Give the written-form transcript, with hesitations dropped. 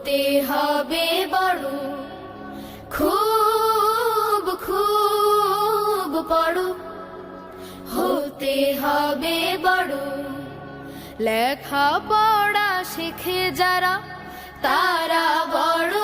হতে হবে বড়, খুব খুব বড়, হতে হবে বড়। লেখা পড়া শিখে যারা, তারা বড়